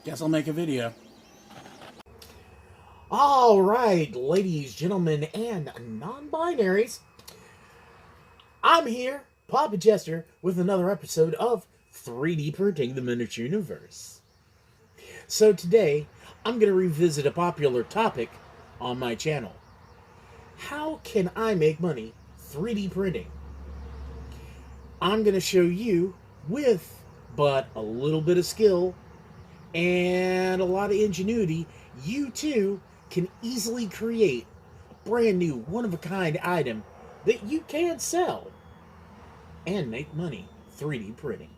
Guess I'll make a video. Alright, ladies, gentlemen, and non-binaries. I'm here, Papa Jester, with another episode of 3D Printing the Miniature Universe. So today, I'm going to revisit a popular topic on my channel. How can I make money 3D printing? I'm going to show you with but a little bit of skill and a lot of ingenuity, you too can easily create a brand new one-of-a-kind item that you can sell and make money 3D printing.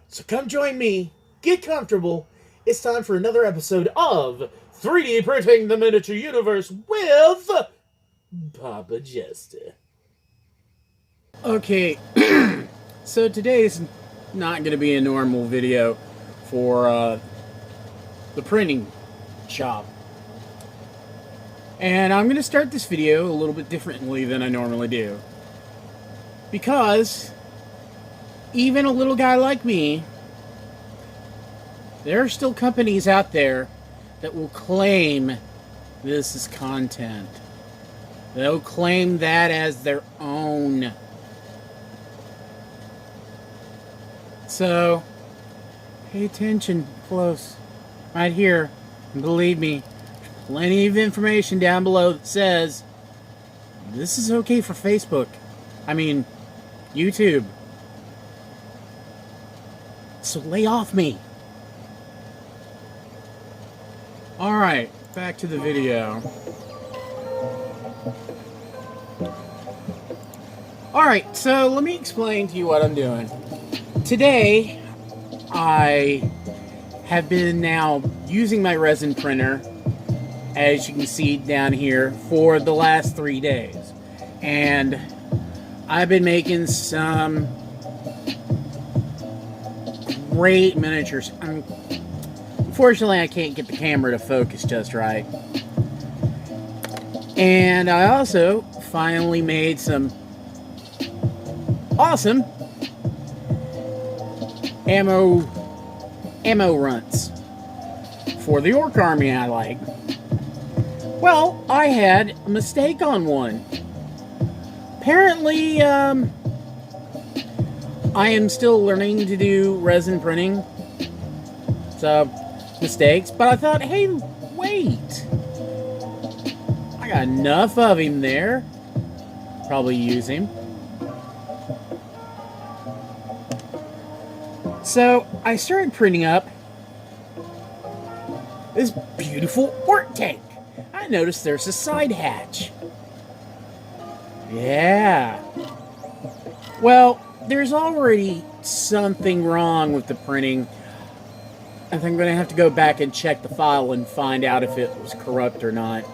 So come join me, get comfortable. It's time for another episode of 3D Printing the Miniature Universe with Papa Jester. Okay, so today's not going to be a normal video for the printing shop. And I'm going to start this video a little bit differently than I normally do. Because even a little guy like me, there are still companies out there that will claim this is content. They'll claim that as their own. So, pay attention close. Right here. And believe me, plenty of information down below that says this is okay for Facebook. I mean, YouTube. So lay off me. Alright, back to the video. Alright, so let me explain to you what I'm doing. Today, I have been now using my resin printer, as you can see down here, for the last 3 days. And I've been making some great miniatures. Unfortunately, I can't get the camera to focus just right. And I also finally made some awesome ammo runts for the orc army I like. Well, I had a mistake on one. Apparently, I am still learning to do resin printing. So, mistakes. But I thought, hey, wait. I got enough of him there. Probably use him. So, I started printing up this beautiful orc tank. I noticed there's a side hatch. Yeah. Well, there's already something wrong with the printing. I think I'm going to have to go back and check the file and find out if it was corrupt or not.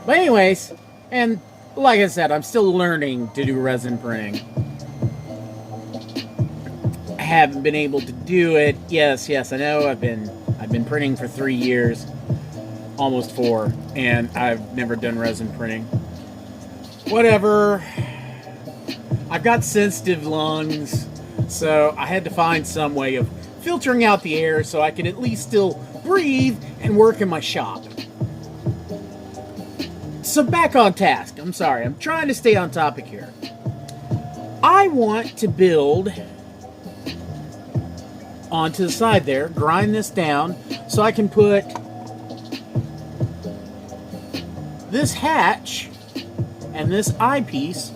But anyways, and like I said, I'm still learning to do resin printing. I haven't been able to do it. Yes, I know. I've been printing for 3 years, almost 4, and I've never done resin printing. Whatever. I've got sensitive lungs, so I had to find some way of filtering out the air so I could at least still breathe and work in my shop. So back on task. I'm sorry. I'm trying to stay on topic here. I want to build onto the side there, grind this down so I can put this hatch and this eyepiece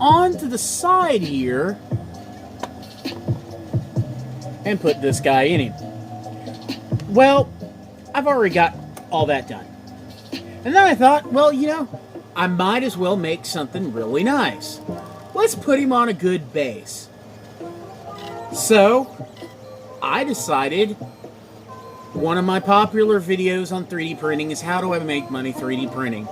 onto the side here and put this guy in him. Well, I've already got all that done. And then I thought, well, you know, I might as well make something really nice. Let's put him on a good base. So, I decided one of my popular videos on 3D printing is how do I make money 3D printing.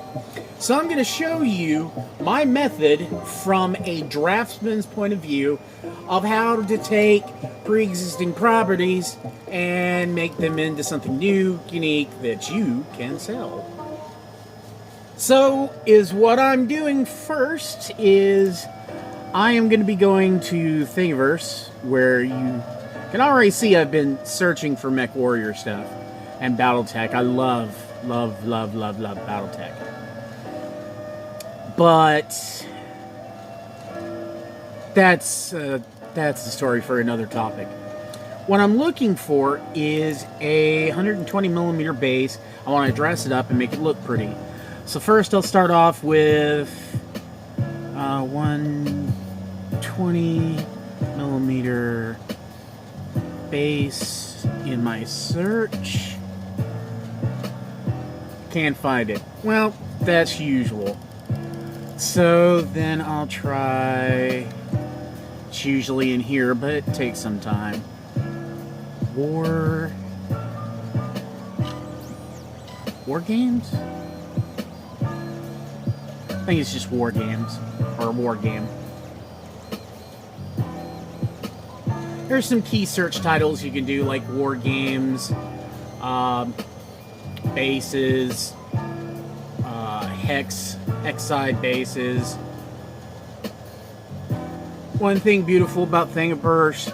So I'm going to show you my method from a draftsman's point of view of how to take pre-existing properties and make them into something new, unique, that you can sell. So, what I'm doing first is I am going to be going to Thingiverse, where you can already see I've been searching for Mech Warrior stuff and Battletech. I love Battletech. But that's the story for another topic. What I'm looking for is a 120mm base. I want to dress it up and make it look pretty. So first I'll start off with 120mm base in my search. Can't find it. Well, that's usual. So then I'll try, it's usually in here, but it takes some time. War games? I think it's just war games, or war game. There's some key search titles you can do, like war games, bases, hex-side bases. One thing beautiful about Thingiverse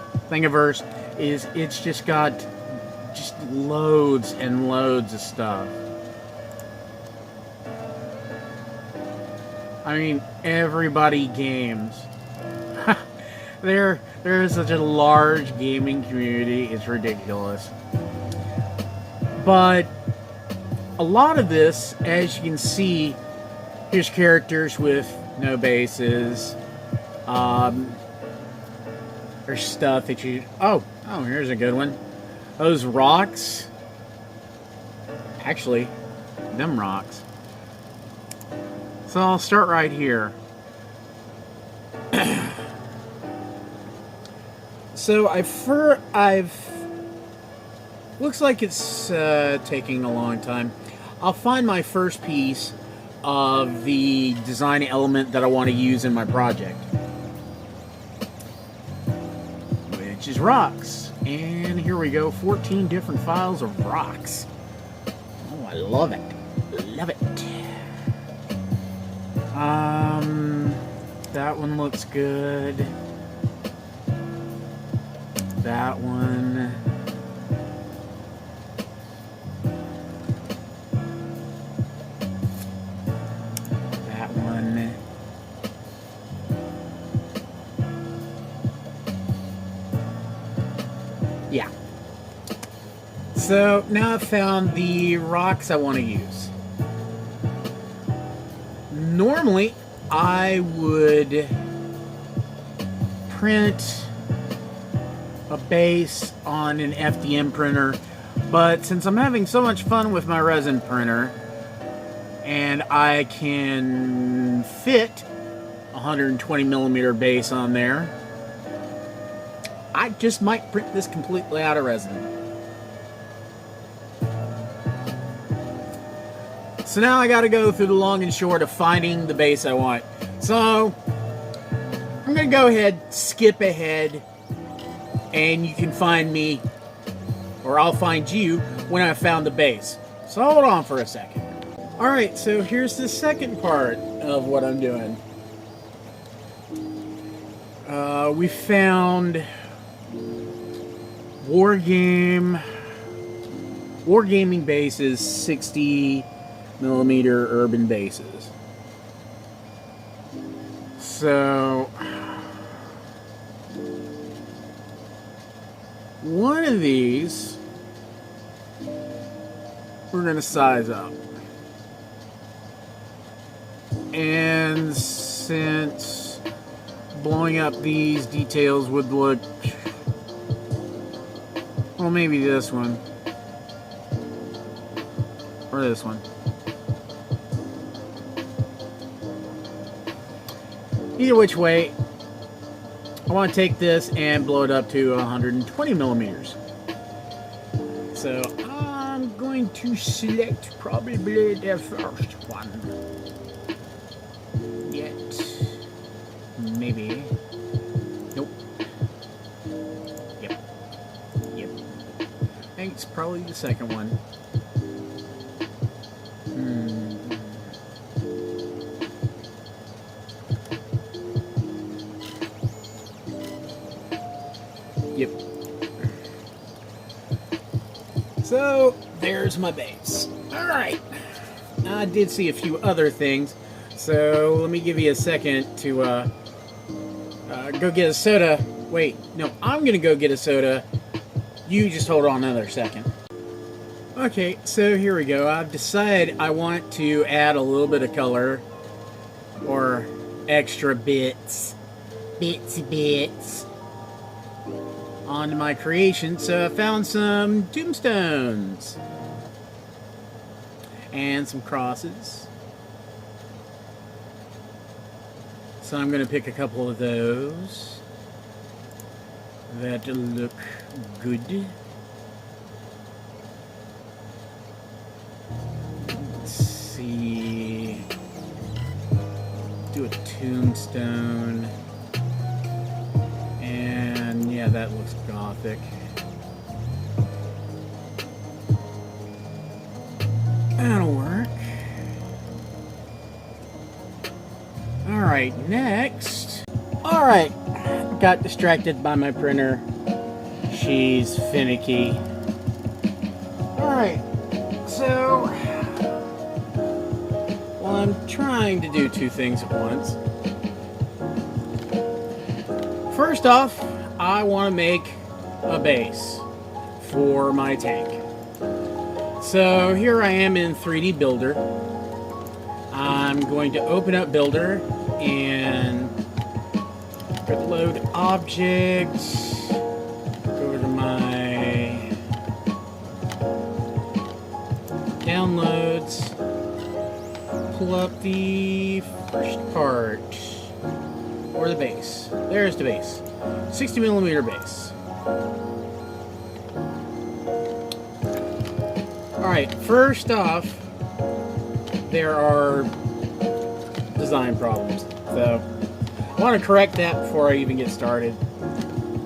is it's just got loads and loads of stuff. I mean, everybody games. There is such a large gaming community, it's ridiculous. But a lot of this, as you can see, here's characters with no bases. There's stuff that you... Oh, here's a good one. Those rocks. Actually, them rocks. So I'll start right here. So I've looks like it's taking a long time. I'll find my first piece of the design element that I want to use in my project, which is rocks. And here we go, 14 different files of rocks. Oh, I love it. Love it. That one looks good. That one. That one. Yeah. So now I've found the rocks I want to use. Normally, I would print a base on an FDM printer, but since I'm having so much fun with my resin printer and I can fit a 120mm base on there, I just might print this completely out of resin. So now I gotta go through the long and short of finding the base I want. So I'm gonna go ahead, skip ahead, and you can find me, or I'll find you, when I've found the base. So hold on for a second. Alright, so here's the second part of what I'm doing. We found wargaming bases, 60mm urban bases. So one of these we're going to size up. And since blowing up these details would look, well, maybe this one or this one. Either which way, I want to take this and blow it up to 120mm. So I'm going to select probably the first one. Yet. Maybe. Nope. Yep. Yep. I think it's probably the second one. Yep. So, there's my base. Alright. I did see a few other things, so let me give you a second to go get a soda. Wait, no, I'm gonna go get a soda. You just hold on another second. Okay, so here we go. I've decided I want to add a little bit of color, or extra bits onto my creation. So I found some tombstones and some crosses. So I'm going to pick a couple of those that look good. Let's see. Do a tombstone. And yeah, that looks gothic. That'll work. Alright, next. Alright, got distracted by my printer. She's finicky. Alright, so well, I'm trying to do two things at once. First off, I want to make a base for my tank. So here I am in 3D Builder. I'm going to open up Builder and load objects. Go over to my downloads. Pull up the first part. Or the base. There's the base. 60mm base. Alright, first off, there are design problems. So, I want to correct that before I even get started.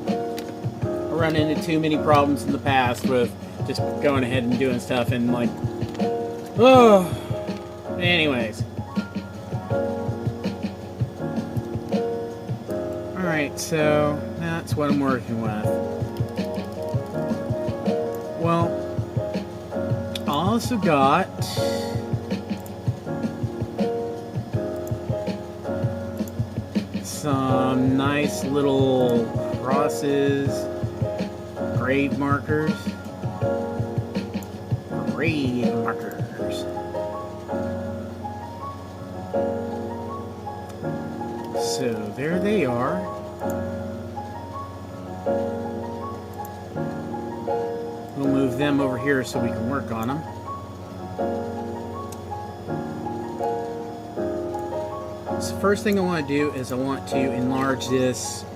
I run into too many problems in the past with just going ahead and doing stuff and like, oh, anyways. Alright, so that's what I'm working with. Well, I also got some nice little crosses, grave markers. So there they are. We'll move them over here so we can work on them. So first thing I want to do is I want to enlarge this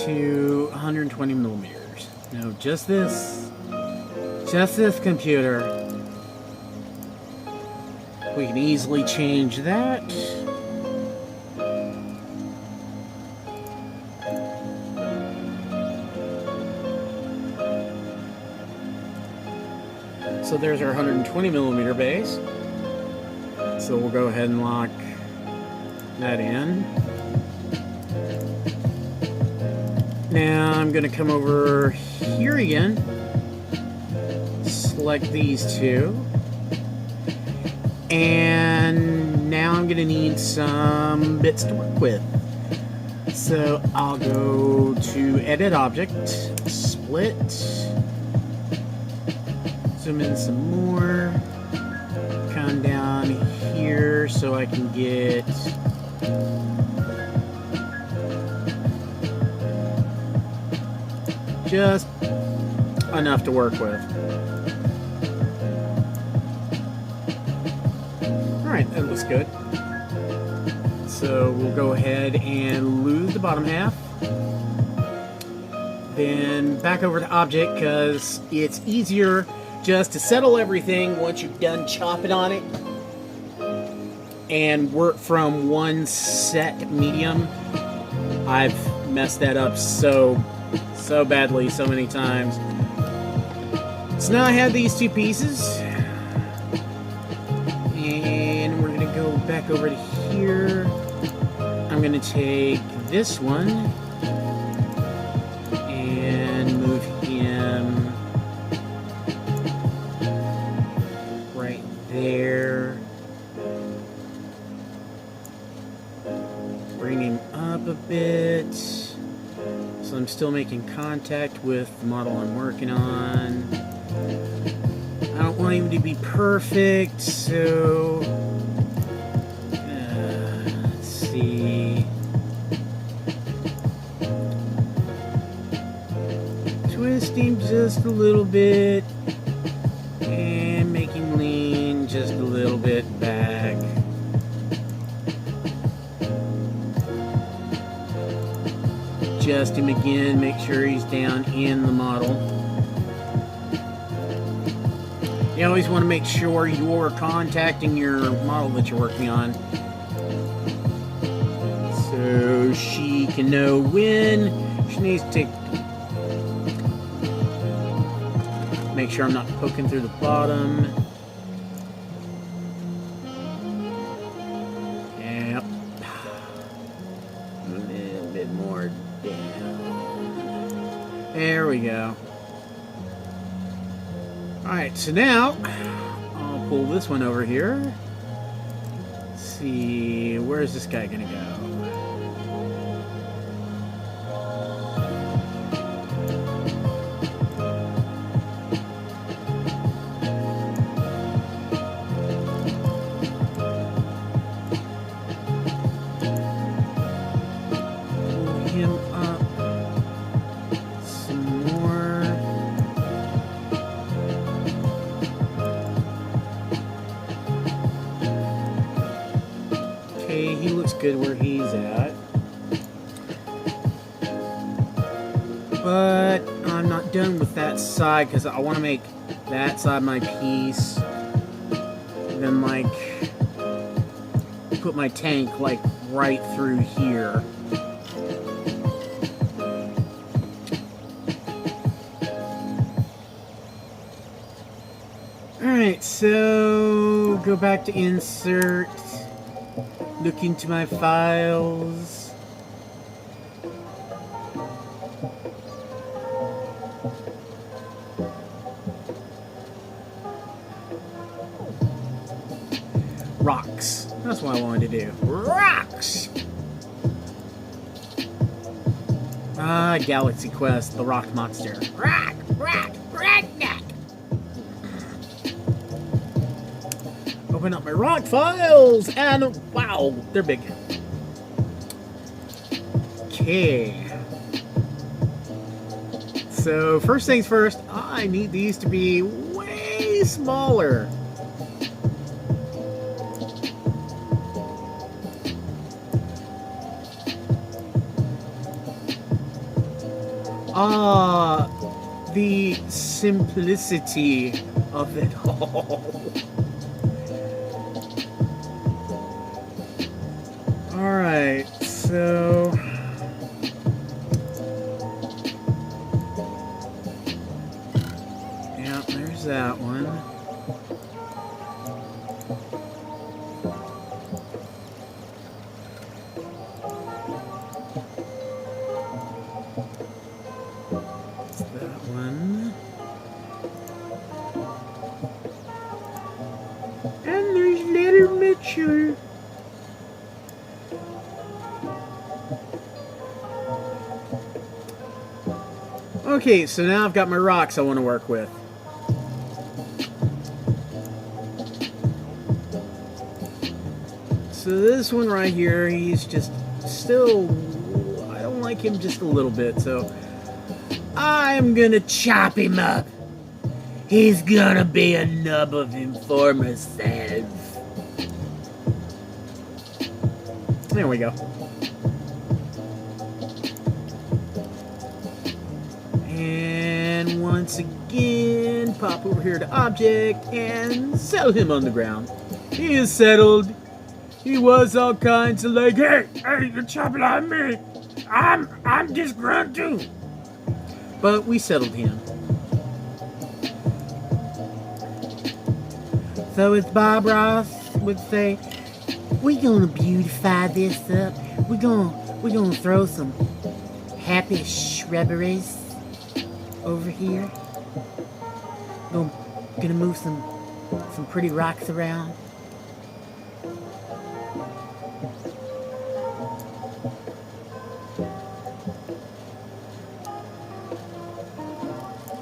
to 120mm. No, just this computer. We can easily change that. So there's our 120mm base. So we'll go ahead and lock that in. Now I'm going to come over here again. Select these two. And now I'm going to need some bits to work with. So I'll go to Edit Object, Split. Zoom in some more. Come down here so I can get just enough to work with. Alright, that looks good. So we'll go ahead and lose the bottom half. Then back over to Object because it's easier just to settle everything once you've done chopping on it and work from one set medium. I've messed that up so badly so many times. So now I have these two pieces and we're gonna go back over to here. I'm gonna take this one and move him there. Bring him up a bit. So I'm still making contact with the model I'm working on. I don't want him to be perfect, so let's see. Twist him just a little bit and make him lean just a little bit back. Adjust him again, make sure he's down in the model. You always want to make sure you're contacting your model that you're working on so she can know when she needs to make sure I'm not poking through the bottom. Yep. A little bit more down. There we go. Alright, so now I'll pull this one over here. Let's see, where's this guy gonna go? Pull him up some more. Okay, he looks good where he's at. But I'm not done with that side because I want to make that side my piece. And then, like, put my tank, like, right through here. Alright, so go back to insert. Look into my files. Rocks. That's what I wanted to do. Rocks! Ah, Galaxy Quest, the rock monster. Rock! Rock! Redneck! Open up my rock files, and wow, they're big. Okay. So, first things first, I need these to be way smaller. Ah, the simplicity of it all. Alright, so yeah, there's that one. That one. And there's little Mitchell. Okay, so now I've got my rocks I want to work with. So this one right here, he's just still, I don't like him just a little bit, so I'm gonna chop him up. He's gonna be a nub of him for myself. There we go. And once again, pop over here to object and settle him on the ground. He is settled. He was all kinds of like, hey, you're chopping on me. I'm disgruntled. But we settled him. So as Bob Ross would say, we're gonna beautify this up. We're gonna throw some happy shrubberies over here. Gonna move some Some pretty rocks around.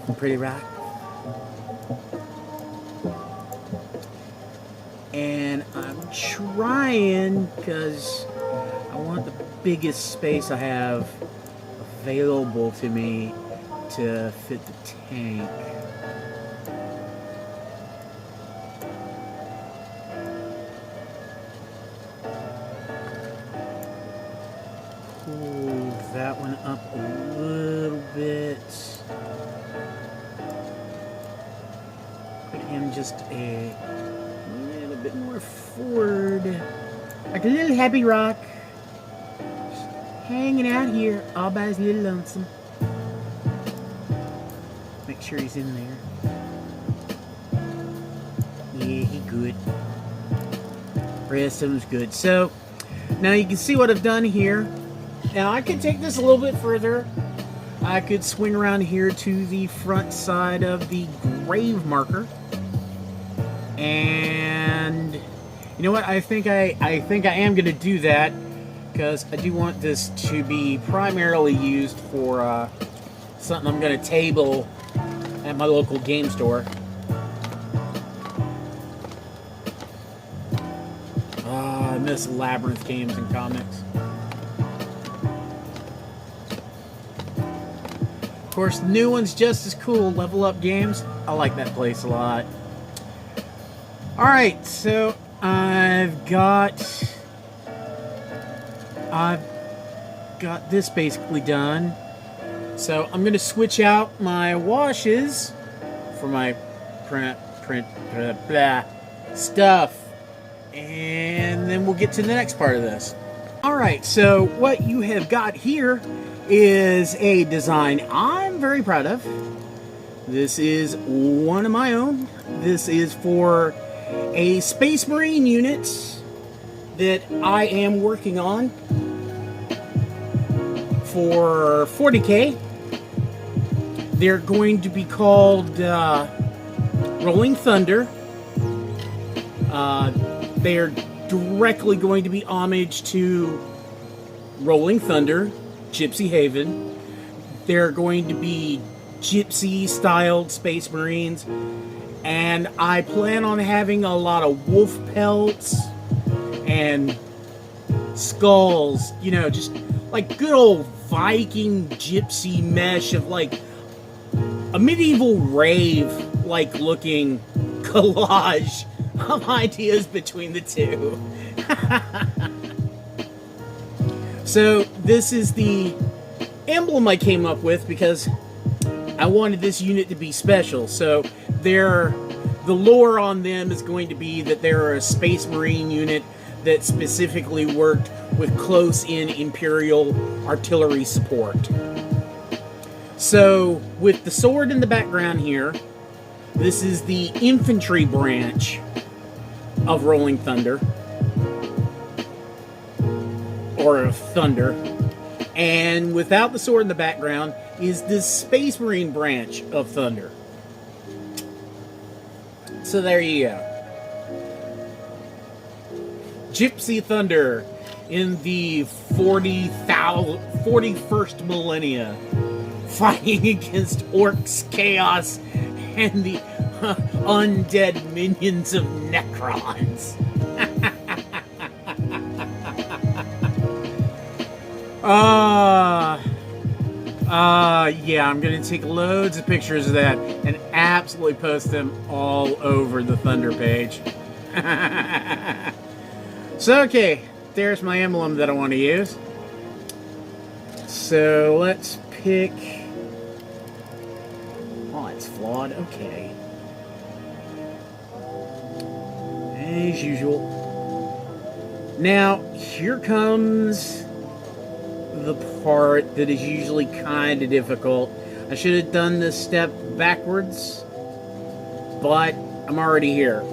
Some pretty rocks. And I'm trying, because I want the biggest space I have available to me to fit the tank. Pull that one up a little bit. Put him just a little bit more forward. Like a little happy rock. Just hanging out here all by his little lonesome. Make sure he's in there. Yeah, he good. Rest of him's good. So, now you can see what I've done here. Now I could take this a little bit further. I could swing around here to the front side of the grave marker. And you know what? I think I am going to do that, because I do want this to be primarily used for something I'm going to table at my local game store. I miss Labyrinth games and comics. Of course, the new one's just as cool. Level Up Games. I like that place a lot. Alright, so I've got this basically done. So I'm going to switch out my washes for my print blah stuff. And then we'll get to the next part of this. Alright, so what you have got here is a design I'm very proud of. This is one of my own. This is for a Space Marine unit that I am working on for 40K. They're going to be called Rolling Thunder. They're directly going to be homage to Rolling Thunder, Gypsy Haven. They're going to be Gypsy-styled Space Marines. And I plan on having a lot of wolf pelts and skulls. You know, just like good old Viking gypsy mesh of like a medieval rave-like looking collage of ideas between the two. So this is the emblem I came up with because I wanted this unit to be special. So the lore on them is going to be that they're a Space Marine unit that specifically worked with close-in Imperial artillery support. So with the sword in the background here, this is the infantry branch of Rolling Thunder, or of Thunder, and without the sword in the background is the Space Marine branch of Thunder. So there you go. Gypsy Thunder in the 41st millennia, fighting against orcs, chaos, and the undead minions of Necrons. Yeah, I'm gonna take loads of pictures of that and absolutely post them all over the Thunder page. So, okay, there's my emblem that I want to use. So, let's pick... Oh, it's flawed. Okay. As usual. Now, here comes the part that is usually kind of difficult. I should have done this step backwards, but I'm already here.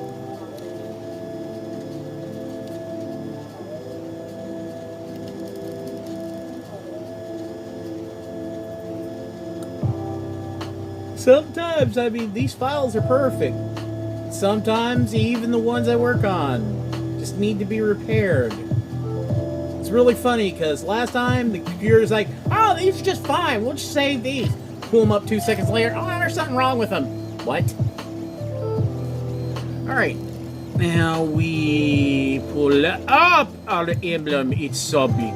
Sometimes, I mean, these files are perfect. sometimes even the ones I work on just need to be repaired. It's really funny because last time the computer's like, oh, these are just fine, we'll just save these. Pull them up 2 seconds later, oh, there's something wrong with them. What? Alright, now we pull up our emblem, it's so big.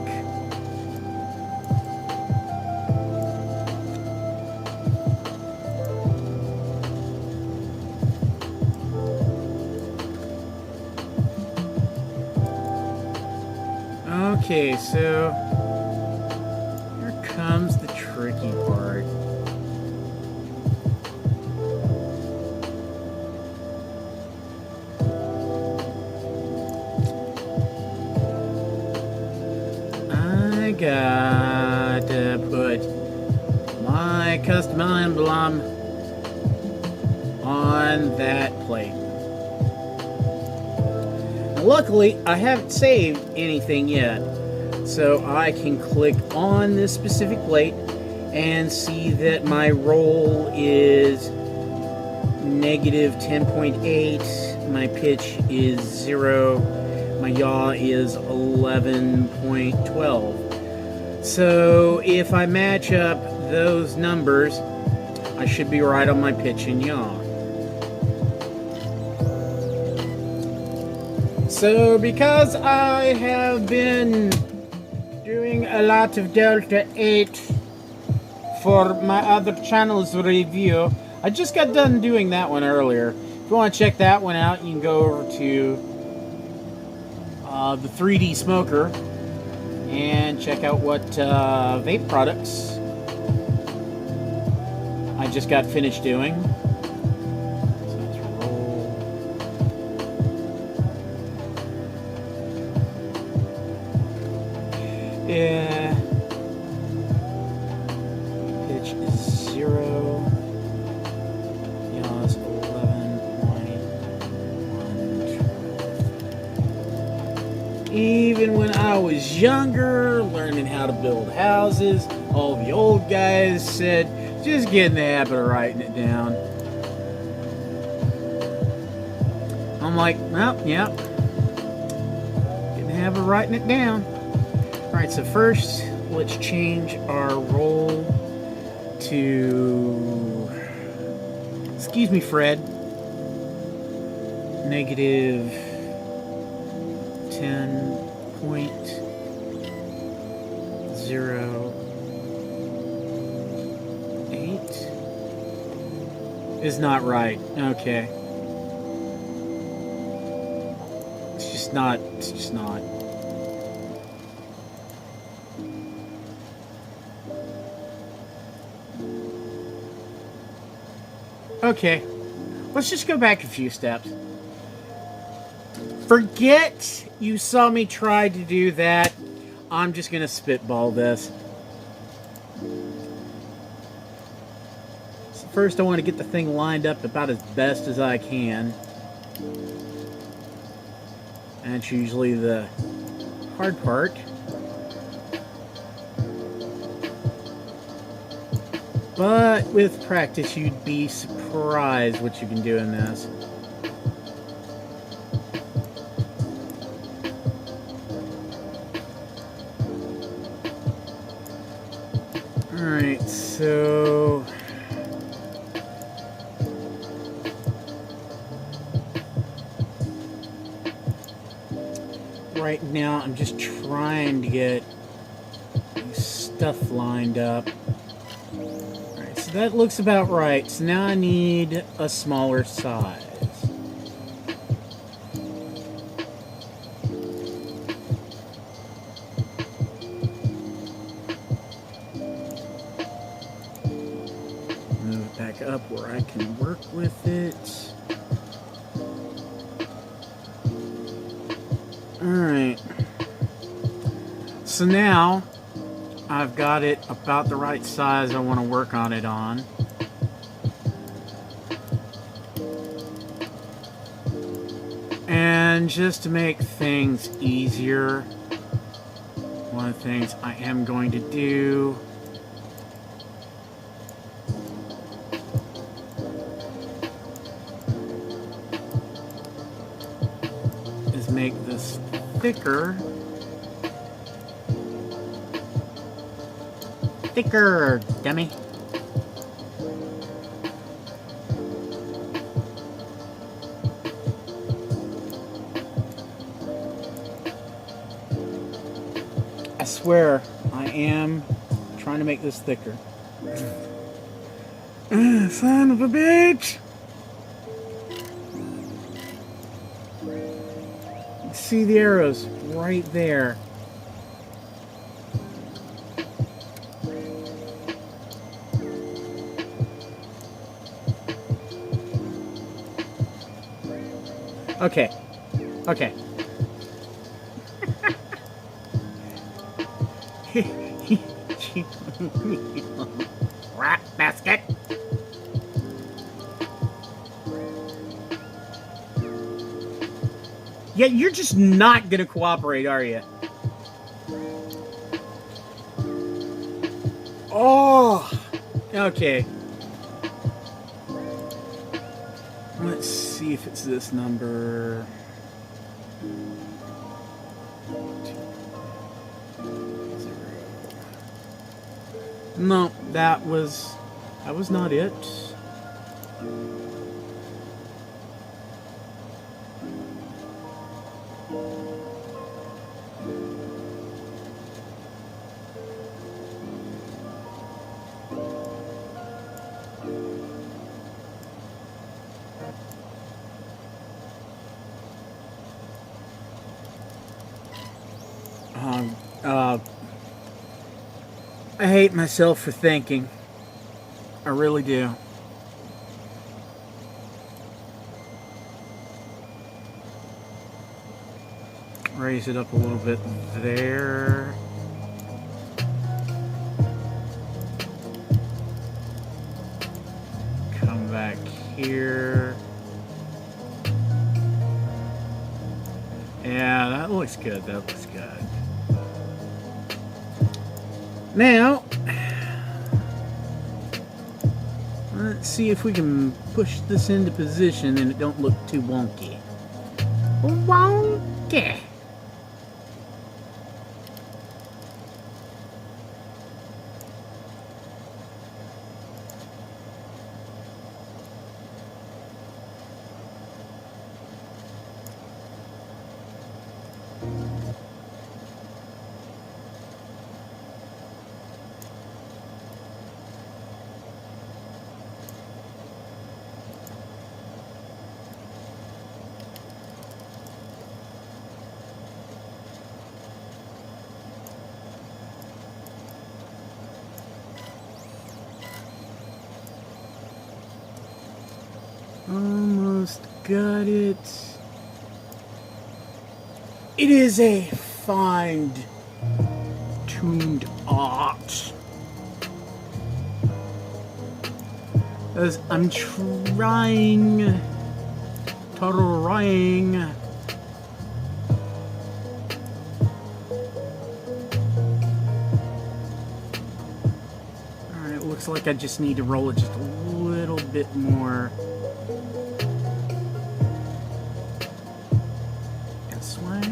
Okay, so here comes the tricky part. I gotta put my custom emblem on that plate. Now, luckily, I haven't saved anything yet, so I can click on this specific plate and see that my roll is negative 10.8, my pitch is 0, my yaw is 11.12. So if I match up those numbers, I should be right on my pitch and yaw. So because I have been doing a lot of Delta 8 for my other channel's review, I just got done doing that one earlier. If you want to check that one out, you can go over to the 3D Smoker and check out what vape products I just got finished doing. So let's roll. Yeah. Pitch is 0. Yaw is 11.1. Even when I was younger, learning how to build houses, all the old guys said, just get in the habit of writing it down. I'm like, well, yeah. Get in the habit of writing it down. Alright, so first, let's change our roll to, excuse me, Fred, negative 10.08 is not right. Okay. It's just not. Okay, let's just go back a few steps. Forget you saw me try to do that. I'm just going to spitball this. So first I want to get the thing lined up about as best as I can. That's usually the hard part. But with practice, you'd be surprised what you can do in this. Alright, so right now I'm just trying to get stuff lined up. So that looks about right. So now I need a smaller size. Move it back up where I can work with it. Alright. So now I've got it about the right size I want to work on it on. And just to make things easier, one of the things I am going to do to make this thicker. Thicker, dummy. I swear, I am trying to make this thicker. Son of a bitch! See the arrows right there. Okay. Okay. Rat basket. Yeah, you're just not gonna cooperate, are you? Oh. Okay. Let's see if it's this number. No, that was not it. I hate myself for thinking. I really do. Raise it up a little bit there. Come back here. Yeah, that looks good. That looks good. Now, let's see if we can push this into position and it don't look too wonky. Wonky! Almost got it. It is a fine-tuned art. As I'm trying. Alright, looks like I just need to roll it just a little bit more. This way.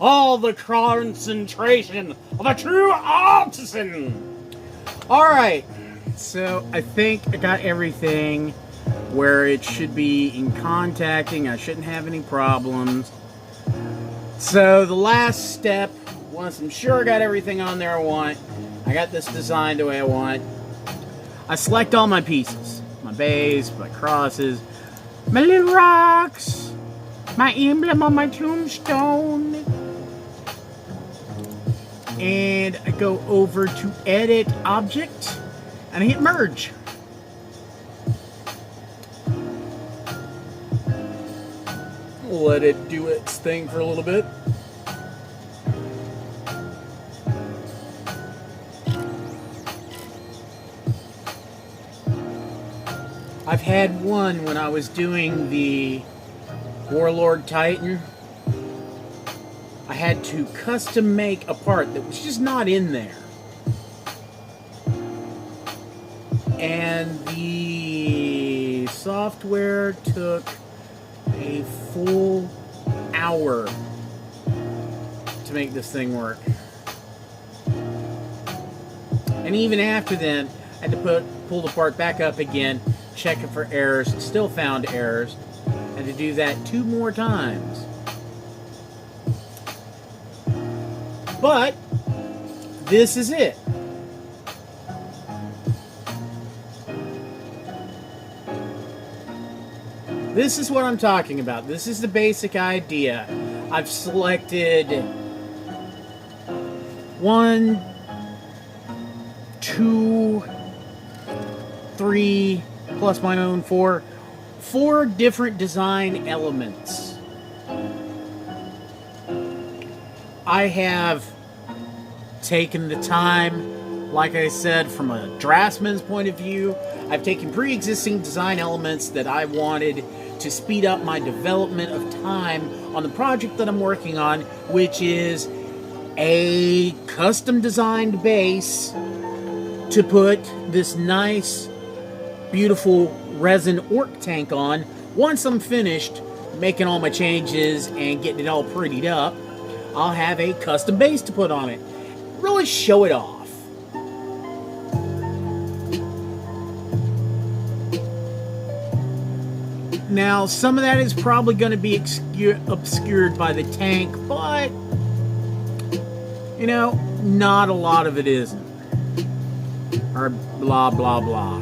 all the concentration of a true artisan. Alright, so I think I got everything where it should be in contacting. I shouldn't have any problems. So the last step, once I'm sure I got everything on there I want, I got this designed the way I want, I select all my pieces. My base, my crosses, my little rocks, my emblem on my tombstone. And I go over to Edit Object, and I hit Merge. Let it do its thing for a little bit. I've had one when I was doing the Warlord Titan. I had to custom make a part that was just not in there. And the software took a full hour to make this thing work. And even after then, I had to pull the part back up again, check it for errors, still found errors, and to do that 2 more times. But this is it. This is what I'm talking about. This is the basic idea. I've selected 1, 2, 3, plus my own 4 different design elements. I have taken the time, like I said, from a draftsman's point of view. I've taken pre-existing design elements that I wanted to speed up my development of time on the project that I'm working on, which is a custom designed base to put this nice, beautiful resin orc tank on. Once I'm finished making all my changes and getting it all prettied up, I'll have a custom base to put on it. Really show it off. Now, some of that is probably going to be obscured by the tank, but, you know, not a lot of it isn't. Or blah, blah, blah.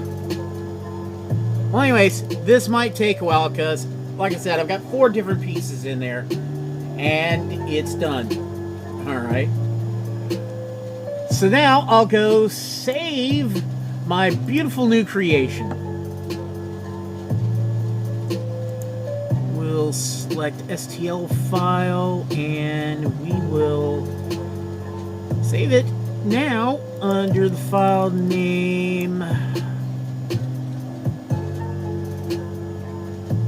Well, anyways, this might take a while because, like I said, I've got 4 different pieces in there, and it's done. Alright. So now I'll go save my beautiful new creation. We'll select STL file, and we will save it now under the file name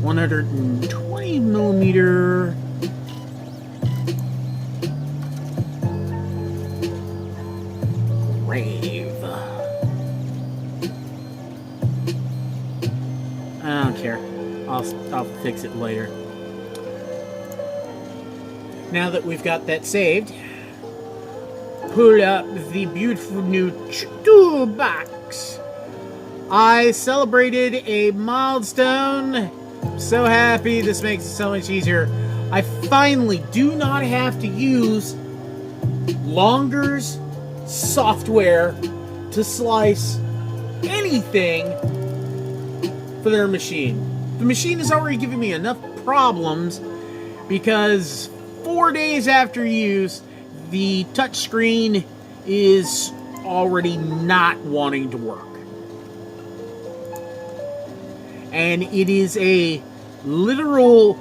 120mm grave. I don't care. I'll fix it later. Now that we've got that saved, pull up the beautiful new toolbox. I celebrated a milestone. I'm so happy. This makes it so much easier. I finally do not have to use Longer's software to slice anything for their machine. The machine is already giving me enough problems because 4 days after use, the touchscreen is already not wanting to work. And it is a literal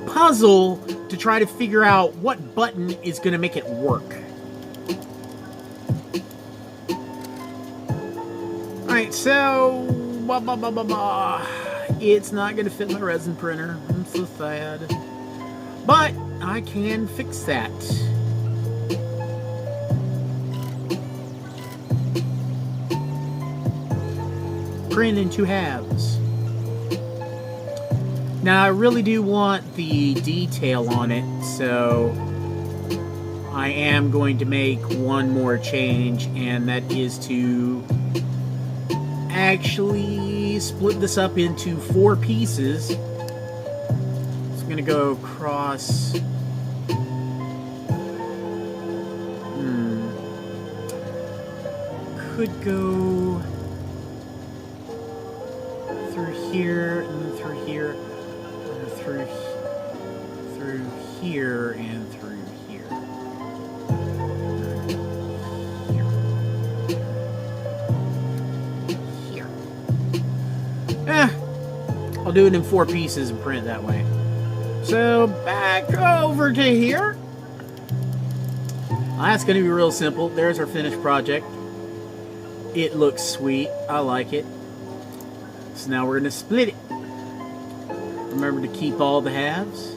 puzzle to try to figure out what button is going to make it work. Alright, so it's not going to fit my resin printer. I'm so sad. But I can fix that. Print in 2 halves. Now I really do want the detail on it, so I am going to make one more change, and that is to actually split this up into 4 pieces. It's going to go across. Could go through here, and then through here, or through here, and through here. Here. I'll do it in 4 pieces and print it that way. So back over to here. That's going to be real simple. There's our finished project. It looks sweet. I like it. So now we're going to split it. Remember to keep all the halves.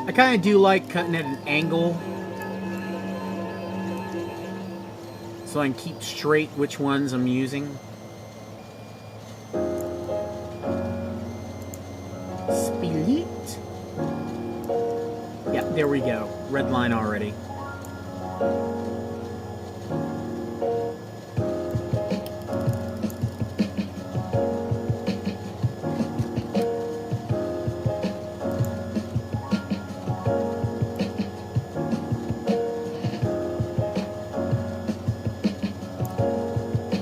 I kind of do like cutting at an angle, so I can keep straight which ones I'm using. Split. Yep, there we go. Red line already.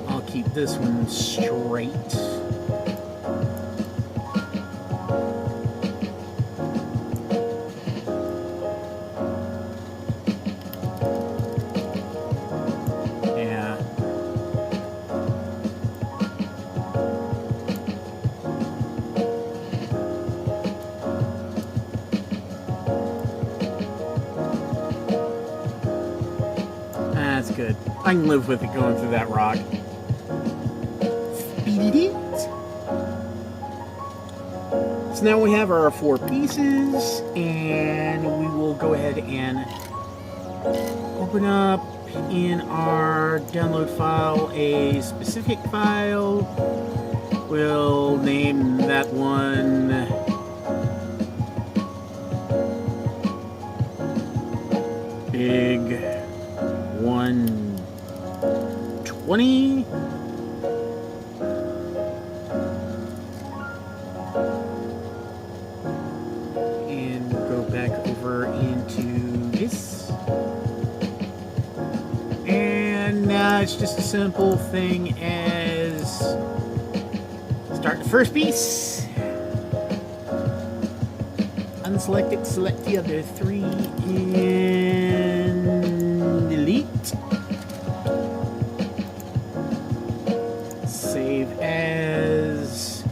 I'll keep this one straight. That's good. I can live with it going through that rock. So now we have our 4 pieces, and we will go ahead and open up in our download file a specific file. We'll name that one Big 120. And we'll go back over into this. And now it's just a simple thing as start the first piece. Unselect it, select the other 3, and delete. Save as.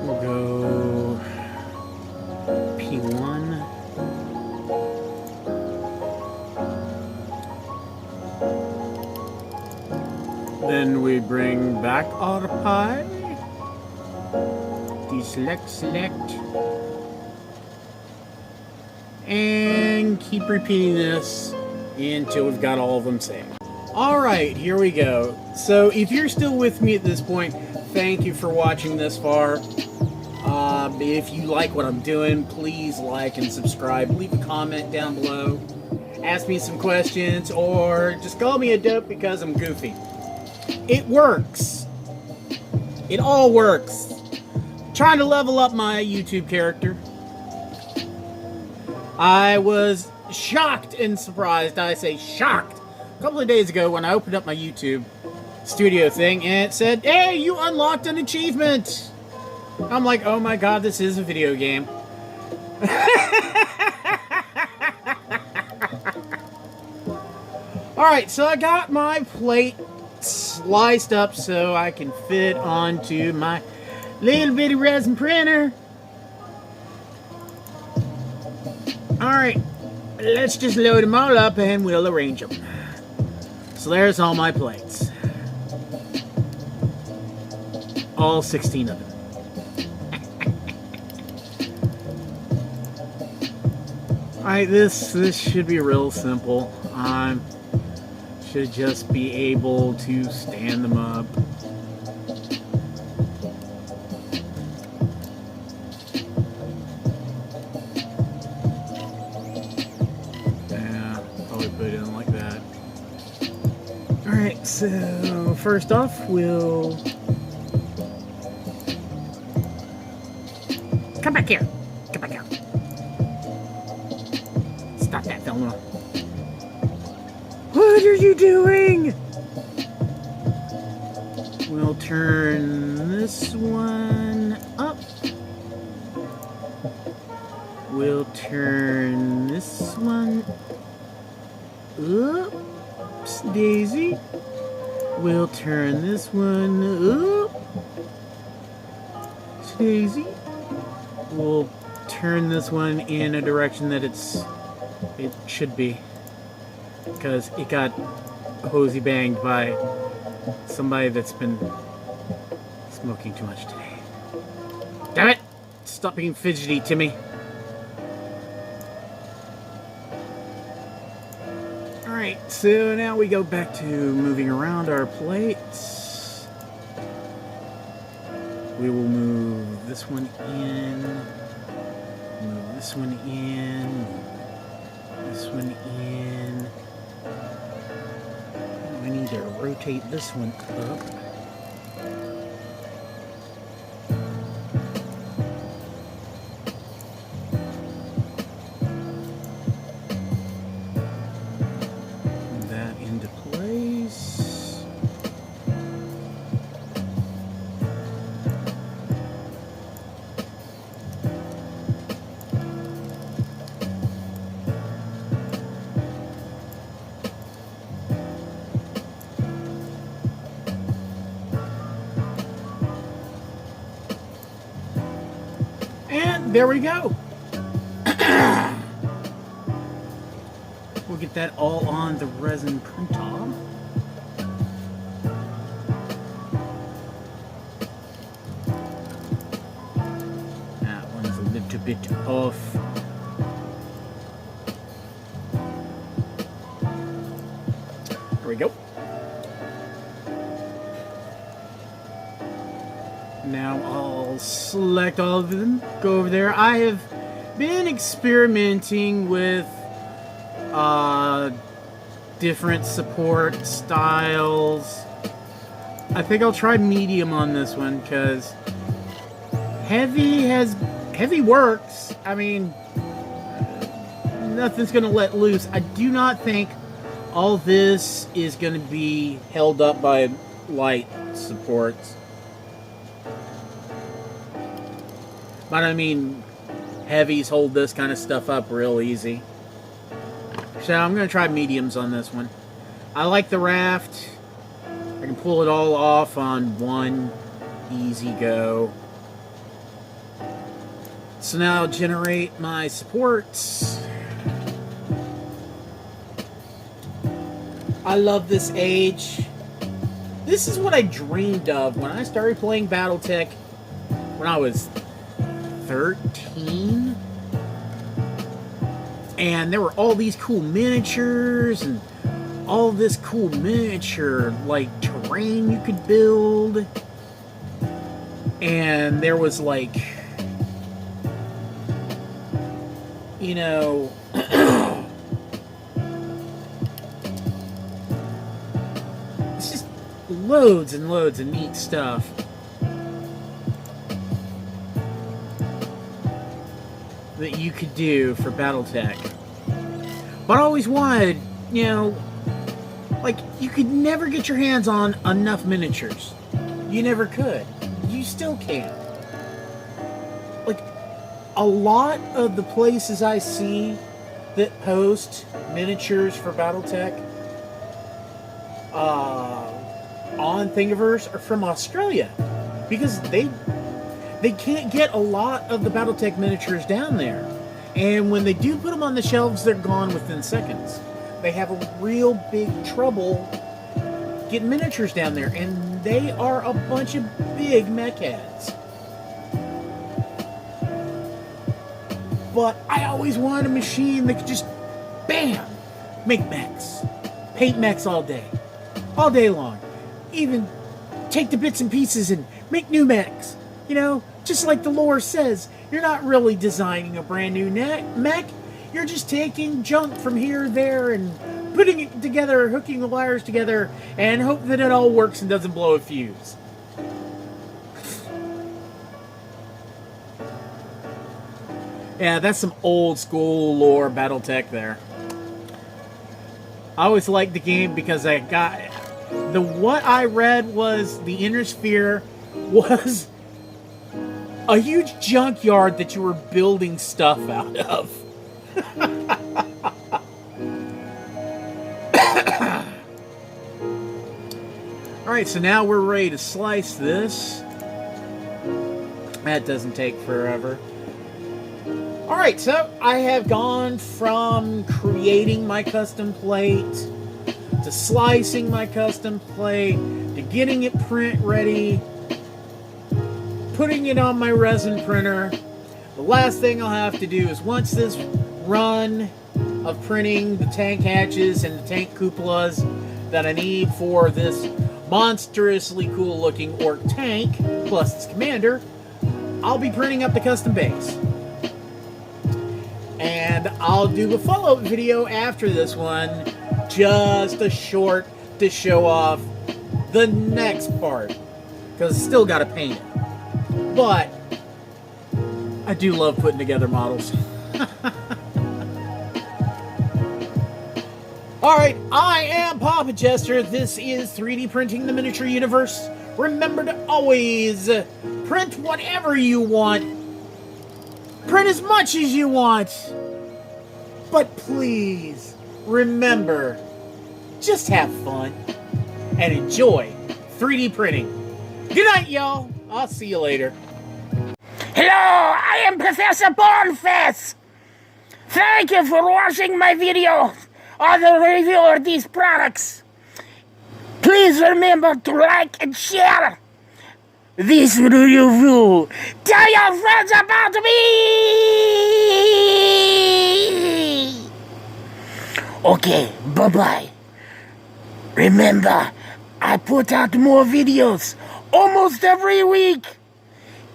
We'll go P1. Then we bring back our pie. Deselect, select. And keep repeating this until we've got all of them saved. Alright, here we go. So if you're still with me at this point, thank you for watching this far. If you like what I'm doing, please like and subscribe. Leave a comment down below. Ask me some questions, or just call me a dope because I'm goofy. It works. It all works. Trying to level up my YouTube character. I was shocked and surprised. I say shocked. A couple of days ago when I opened up my YouTube studio thing and it said, "Hey, you unlocked an achievement." I'm like, oh my god, this is a video game. Alright, so I got my plate sliced up so I can fit onto my little bitty resin printer. Alright, let's just load them all up and we'll arrange them. So there's all my plates. All 16 of them. Alright, this should be real simple. Should just be able to stand them up. Yeah, probably put it in like that. Alright, so first off, we'll... Come back here. Come back here. Stop that, Velma. What are you doing? We'll turn this one up. We'll turn this one up. Daisy. We'll turn this one up. Daisy. We'll turn this one in a direction that it should be, because it got hosey banged by somebody that's been smoking too much today. Damn it! Stop being fidgety, Timmy. Alright, so now we go back to moving around our plates. We will move this one in, move this one in, this one in. I need to rotate this one up. Move that into place. And there we go. We'll get that all on the resin printer. That one's a little bit off. There we go. Now I'll select all of them, go over there. I have been experimenting with different support styles. I think I'll try medium on this one because heavy works. I mean, nothing's gonna let loose. I do not think all this is gonna be held up by light supports. But I mean, heavies hold this kind of stuff up real easy. So I'm going to try mediums on this one. I like the raft. I can pull it all off on one easy go. So now I'll generate my supports. I love this age. This is what I dreamed of when I started playing BattleTech when I was 13, and there were all these cool miniatures and all this cool miniature like terrain you could build, and there was like, you know, it's just loads and loads of neat stuff. That you could do for BattleTech. But I always wanted, you know, like, you could never get your hands on enough miniatures. You never could. You still can't. Like, a lot of the places I see that post miniatures for BattleTech, on Thingiverse are from Australia, because they can't get a lot of the BattleTech miniatures down there. And when they do put them on the shelves, they're gone within seconds. They have a real big trouble getting miniatures down there, and they are a bunch of big mech heads. But I always wanted a machine that could just, bam, make mechs. Paint mechs all day long. Even take the bits and pieces and make new mechs. You know, just like the lore says, you're not really designing a brand new mech. You're just taking junk from here or there and putting it together, hooking the wires together, and hope that it all works and doesn't blow a fuse. Yeah, that's some old school lore BattleTech there. I always liked the game because what I read was the Inner Sphere was a huge junkyard that you were building stuff out of. Alright, so now we're ready to slice this. That doesn't take forever. Alright, so I have gone from creating my custom plate to slicing my custom plate to getting it print ready, putting it on my resin printer. The last thing I'll have to do is, once this run of printing the tank hatches and the tank cupolas that I need for this monstrously cool looking orc tank, plus its commander, I'll be printing up the custom base. And I'll do a follow-up video after this one, just a short to show off the next part, because I still got to paint it. But I do love putting together models. Alright, I am Papa Jester. This is 3D Printing the Miniature Universe. Remember to always print whatever you want. Print as much as you want. But please, remember, just have fun and enjoy 3D printing. Good night, y'all. I'll see you later. Hello, I am Professor Bonefess. Thank you for watching my video on the review of these products. Please remember to like and share this review. Tell your friends about me. Okay, bye-bye. Remember, I put out more videos almost every week.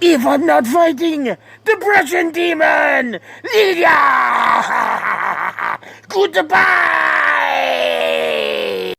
If I'm not fighting Depression Demon! Goodbye!